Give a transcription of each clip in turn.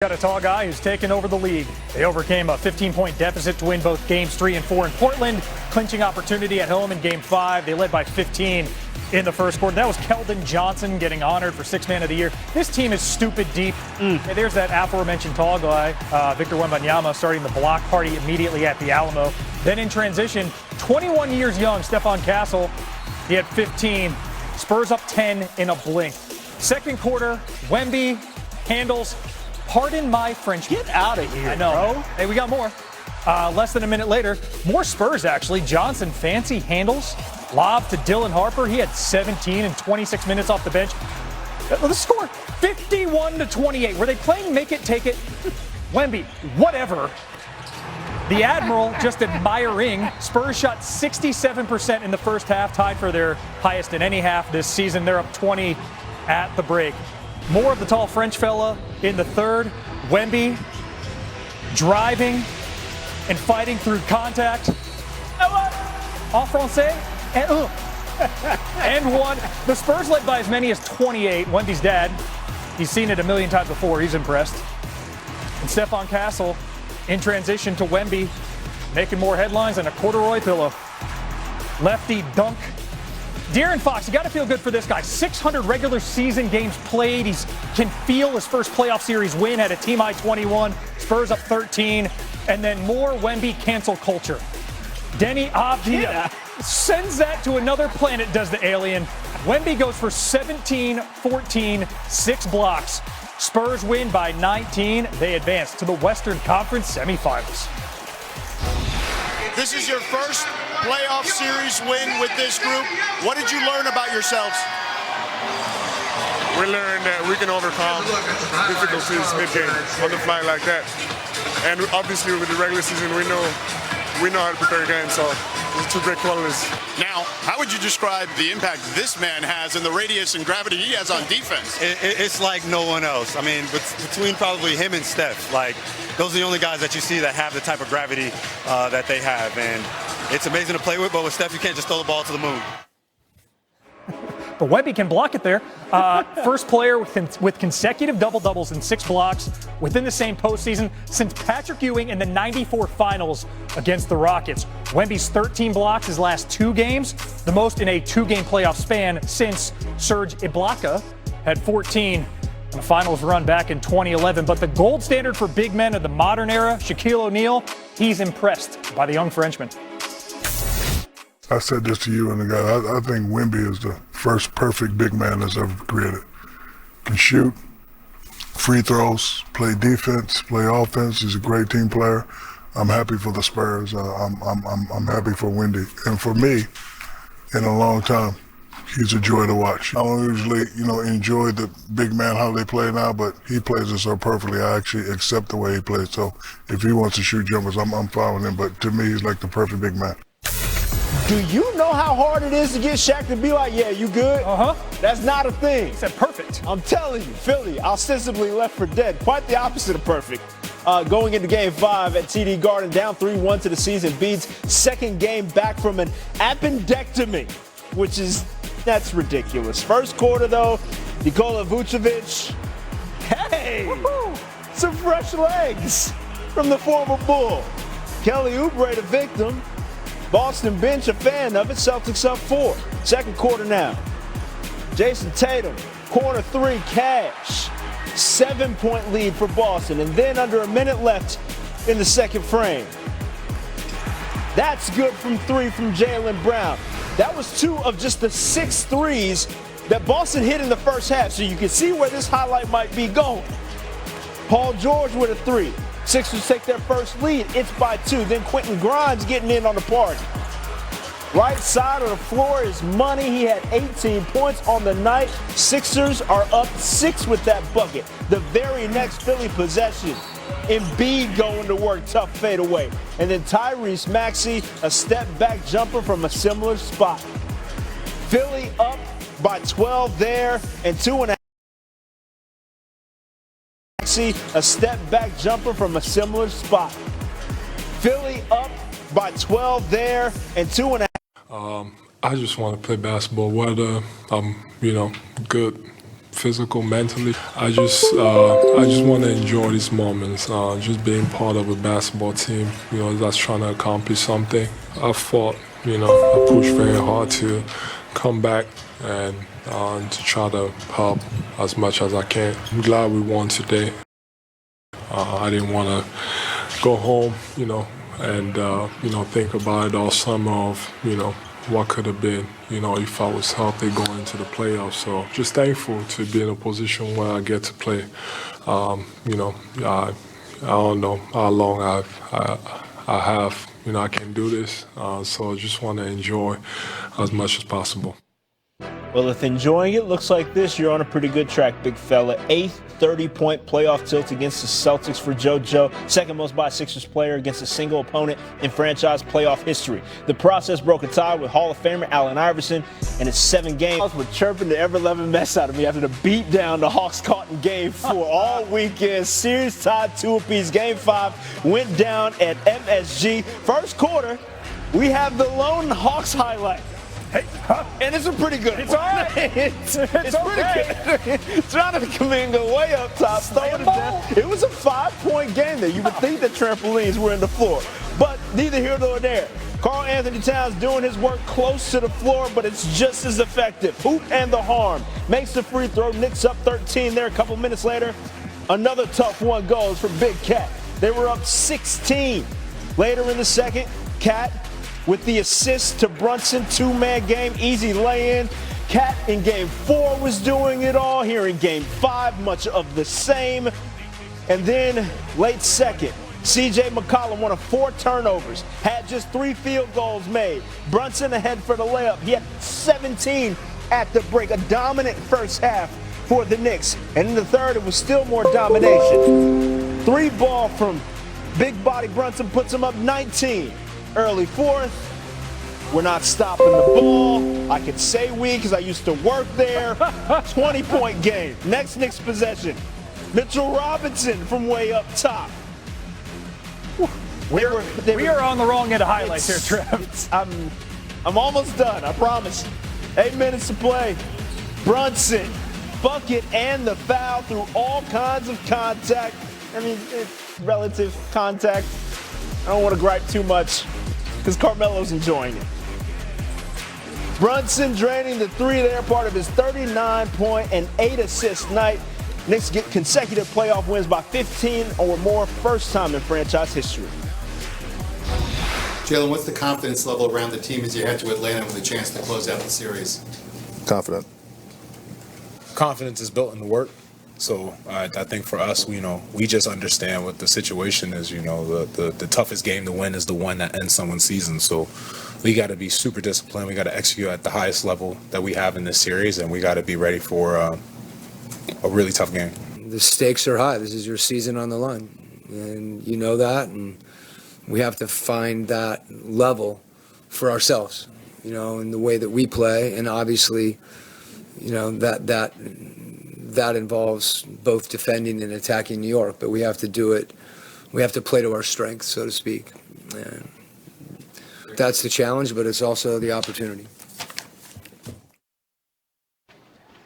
Got a tall guy who's taken over the league. They overcame a 15-point deficit to win both games 3 and 4 in Portland, clinching opportunity at home in game 5. They led by 15 in the first quarter. That was Keldon Johnson getting honored for Sixth Man of the Year. This team is stupid deep. And there's that aforementioned tall guy, Victor Wembanyama, starting the block party immediately at the Alamo. Then in transition, 21 years young, Stephon Castle, he had 15. Spurs up 10 in a blink. Second quarter, Wemby handles. Pardon my French. Get out of here, I know. bro. Hey, we got more. Less than a minute later, more Spurs, actually. Johnson, fancy handles. Lob to Dylan Harper. He had 17 in 26 minutes off the bench. The score, 51-28. Were they playing make it, take it? Wemby, whatever. The Admiral just admiring. Spurs shot 67% in the first half, tied for their highest in any half this season. They're up 20 at the break. More of the tall French fella in the third. Wemby driving and fighting through contact. En français. And one. The Spurs led by as many as 28. Wemby's dad, he's seen it a million times before. He's impressed. And Stephon Castle in transition to Wemby, making more headlines than a corduroy pillow. Lefty dunk. De'Aaron Fox, you got to feel good for this guy. 600 regular season games played. He can feel his first playoff series win at a team high 21. Spurs up 13. And then more Wemby cancel culture. Denny Avdia sends that to another planet, does the alien. Wemby goes for 17, 14, 6 blocks. Spurs win by 19. They advance to the Western Conference semifinals. This is your first playoff series win with this group. What did you learn about yourselves? We learned that we can overcome difficulties mid-game on the fly like that. And obviously with the regular season, we know how to prepare games, so it's two great qualities. Now, how would you describe the impact this man has and the radius and gravity he has on defense? It's like no one else. I mean, between probably him and Steph, like, those are the only guys that you see that have the type of gravity that they have. And it's amazing to play with, but with Steph, you can't just throw the ball to the moon. But Wemby can block it there. First player with consecutive double-doubles and 6 blocks within the same postseason since Patrick Ewing in the '94 finals against the Rockets. Wemby's 13 blocks his last 2 games, the most in a 2-game playoff span since Serge Ibaka had 14 in the finals run back in 2011. But the gold standard for big men of the modern era, Shaquille O'Neal, he's impressed by the young Frenchman. I said this to you and the guy. I think Wemby is the first perfect big man that's ever created. Can shoot, free throws, play defense, play offense. He's a great team player. I'm happy for the Spurs. I'm happy for Wemby. And for me, in a long time, he's a joy to watch. I don't usually, enjoy the big man how they play now, but he plays it so perfectly. I actually accept the way he plays. So if he wants to shoot jumpers, I'm fine with him. But to me, he's like the perfect big man. Do you know how hard it is to get Shaq to be like, yeah, you good? That's not a thing. He said perfect. I'm telling you, Philly ostensibly left for dead. Quite the opposite of perfect. Going into game 5 at TD Garden, down 3-1 to the season. Bede's second game back from an appendectomy, that's ridiculous. First quarter, though, Nikola Vucevic, some fresh legs from the former Bull. Kelly Oubre, the victim. Boston bench, a fan of it. Celtics up 4. Second quarter now. Jason Tatum, corner 3, cash. 7-point lead for Boston. And then under a minute left in the second frame. That's good from 3 from Jaylen Brown. That was 2 of just the 6 threes that Boston hit in the first half. So you can see where this highlight might be going. Paul George with a 3. Sixers take their first lead. It's by 2. Then Quentin Grimes getting in on the party. Right side of the floor is money. He had 18 points on the night. Sixers are up 6 with that bucket. The very next Philly possession, Embiid going to work, tough fadeaway. And then Tyrese Maxey, a step-back jumper from a similar spot. Philly up by 12 there and 2.5. A step-back jumper from a similar spot. Philly up by 12 there and 2.5. I just want to play basketball. Whether I'm, good physical, mentally. I just want to enjoy these moments, just being part of a basketball team, that's trying to accomplish something. I fought, I pushed very hard to come back and to try to help as much as I can. I'm glad we won today. I didn't want to go home, and think about it all summer of, what could have been, if I was healthy going into the playoffs. So just thankful to be in a position where I get to play. I don't know how long I have, I can do this. So I just want to enjoy as much as possible. Well, if enjoying it looks like this, you're on a pretty good track, big fella. 8th 30-point playoff tilt against the Celtics for JoJo. Second most by Sixers player against a single opponent in franchise playoff history. The process broke a tie with Hall of Famer Allen Iverson, and it's 7 games. We're chirping the ever-loving mess out of me after the beat down the Hawks caught in Game 4 all weekend. Series tied 2 apiece. Game 5 went down at MSG. First quarter, we have the lone Hawks highlight. Hey, and it's a pretty good one. It's all right. it's okay. Pretty good. Jonathan Kuminga way up top, throwing it down. It was a 5-point game there. You would think that trampolines were in the floor. But neither here nor there. Karl Anthony Towns doing his work close to the floor, but it's just as effective. Hoop and the harm. Makes the free throw. Knicks up 13 there a couple minutes later. Another tough one goes for Big Cat. They were up 16. Later in the second, Cat with the assist to Brunson, 2-man game, easy lay-in. Cat in Game 4 was doing it all. Here in Game 5, much of the same. And then late second, C.J. McCollum, one of 4 turnovers, had just 3 field goals made. Brunson ahead for the layup. He had 17 at the break. A dominant first half for the Knicks. And in the third, it was still more domination. 3 ball from big body Brunson puts him up 19. Early fourth, we're not stopping the ball. I could say we because I used to work there. 20-point game. Next Knicks possession. Mitchell Robinson from way up top. We are on the wrong end of highlights here, Trev. I'm almost done, I promise. 8 minutes to play. Brunson, bucket and the foul through all kinds of contact. I mean, it's relative contact. I don't want to gripe too much because Carmelo's enjoying it. Brunson draining the 3 there, part of his 39-point and 8-assist night. Knicks get consecutive playoff wins by 15 or more, first time in franchise history. Jalen, what's the confidence level around the team as you head to Atlanta with a chance to close out the series? Confident. Confidence is built in the work. So I think for us, we just understand what the situation is. The toughest game to win is the one that ends someone's season. So we got to be super disciplined. We got to execute at the highest level that we have in this series, and we got to be ready for a really tough game. The stakes are high. This is your season on the line, and you know that, and we have to find that level for ourselves, in the way that we play, and obviously, that involves both defending and attacking New York, but we have to do it. We have to play to our strengths, so to speak. And that's the challenge, but it's also the opportunity.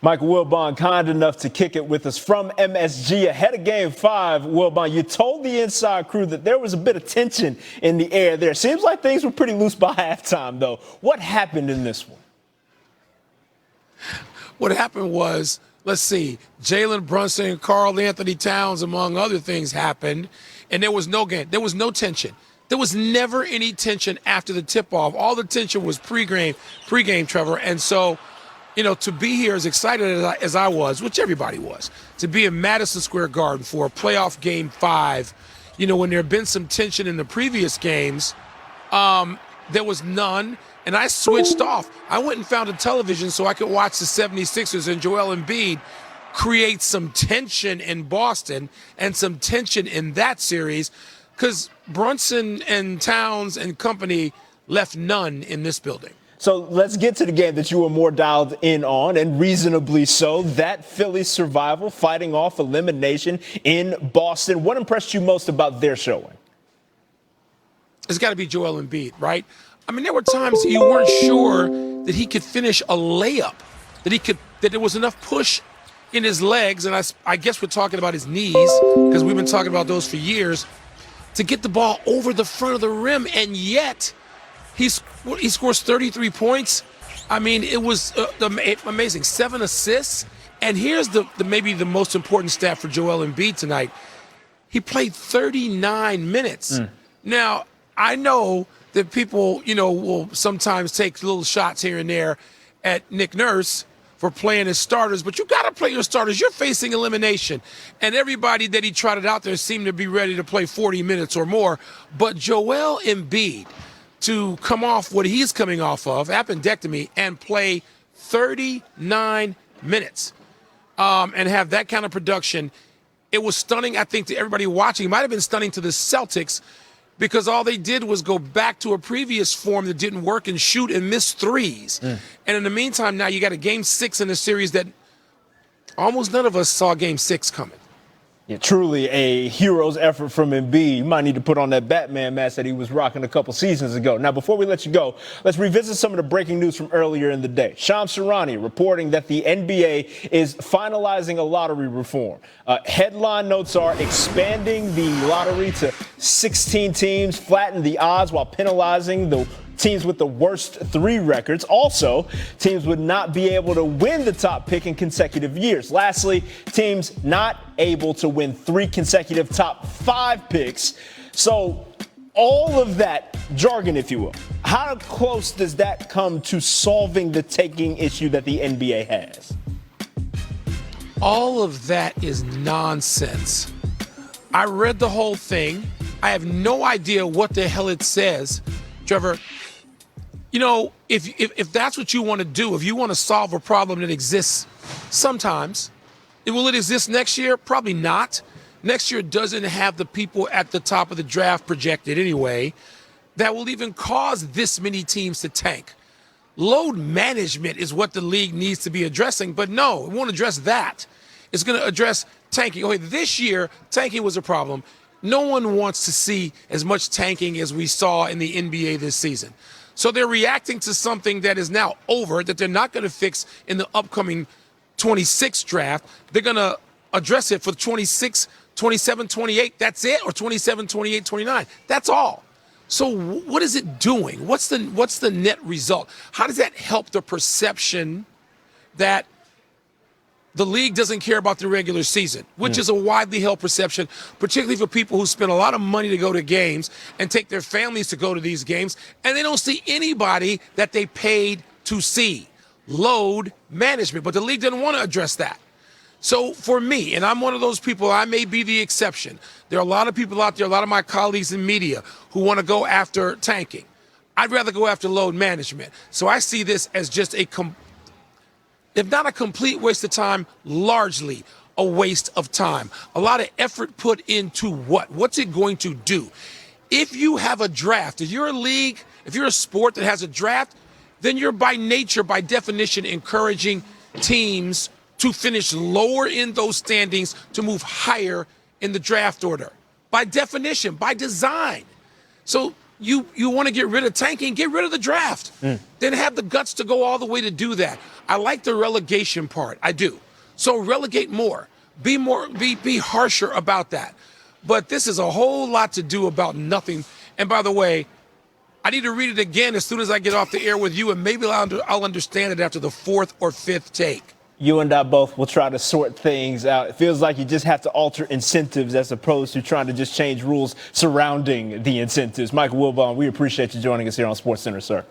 Michael Wilbon, kind enough to kick it with us from MSG ahead of Game 5. Wilbon, you told the inside crew that there was a bit of tension in the air there. Seems like things were pretty loose by halftime, though. What happened in this one? What happened was, let's see, Jalen Brunson and Karl Anthony Towns, among other things, happened, and there was no game. There was no tension. There was never any tension after the tip-off. All the tension was pregame, Trevor. And so, to be here as excited as I was, which everybody was, to be in Madison Square Garden for a playoff Game 5, when there had been some tension in the previous games, there was none. And I switched off. I went and found a television so I could watch the 76ers and Joel Embiid create some tension in Boston and some tension in that series because Brunson and Towns and company left none in this building. So let's get to the game that you were more dialed in on, and reasonably so. That Philly survival, fighting off elimination in Boston. What impressed you most about their showing? It's got to be Joel Embiid, right? I mean, there were times you weren't sure that he could finish a layup, that there was enough push in his legs, and I guess we're talking about his knees because we've been talking about those for years, to get the ball over the front of the rim, and yet he scores 33 points. I mean, it was amazing. 7 assists, and here's the maybe the most important stat for Joel Embiid tonight. He played 39 minutes. Now, I know that people, will sometimes take little shots here and there at Nick Nurse for playing his starters, but you got to play your starters. You're facing elimination, and everybody that he trotted out there seemed to be ready to play 40 minutes or more. But Joel Embiid, to come off what he's coming off of, appendectomy, and play 39 minutes and have that kind of production, it was stunning, I think, to everybody watching. It might have been stunning to the Celtics because all they did was go back to a previous form that didn't work and shoot and miss threes. And in the meantime, now you got a Game 6 in a series that almost none of us saw Game 6 coming. Yeah, truly a hero's effort from Embiid. You might need to put on that Batman mask that he was rocking a couple seasons ago. Now, before we let you go, let's revisit some of the breaking news from earlier in the day. Shams Charania reporting that the NBA is finalizing a lottery reform. Headline notes are expanding the lottery to 16 teams, flatten the odds while penalizing the teams with the worst 3 records. Also, teams would not be able to win the top pick in consecutive years. Lastly, teams not able to win 3 consecutive top 5 picks. So all of that jargon, if you will, how close does that come to solving the tanking issue that the NBA has? All of that is nonsense. I read the whole thing. I have no idea what the hell it says. Trevor, if that's what you want to do, if you want to solve a problem that exists sometimes, will it exist next year? Probably not. Next year doesn't have the people at the top of the draft projected anyway that will even cause this many teams to tank. Load management is what the league needs to be addressing, but no, it won't address that. It's going to address tanking. Okay, this year, tanking was a problem. No one wants to see as much tanking as we saw in the NBA this season. So they're reacting to something that is now over, that they're not going to fix in the upcoming 26 draft. They're going to address it for 26, 27, 28. That's it, or 27, 28, 29. That's all. So what is it doing? What's the net result? How does that help the perception that the league doesn't care about the regular season, which is a widely held perception, particularly for people who spend a lot of money to go to games and take their families to go to these games, and they don't see anybody that they paid to see. Load management. But the league doesn't want to address that. So for me, and I'm one of those people, I may be the exception. There are a lot of people out there, a lot of my colleagues in media who want to go after tanking. I'd rather go after load management. So I see this as just if not a complete waste of time, largely a waste of time. A lot of effort put into what? What's it going to do? If you have a draft, if you're a league, if you're a sport that has a draft, then you're by nature, by definition, encouraging teams to finish lower in those standings to move higher in the draft order. By definition, by design. So you want to get rid of tanking, get rid of the draft. Then have the guts to go all the way to do that. I like the relegation part. I do. So relegate more. Be harsher about that. But this is a whole lot to do about nothing. And by the way, I need to read it again as soon as I get off the air with you, and maybe I'll understand it after the 4th or 5th take. You and I both will try to sort things out. It feels like you just have to alter incentives as opposed to trying to just change rules surrounding the incentives. Michael Wilbon, we appreciate you joining us here on SportsCenter, sir.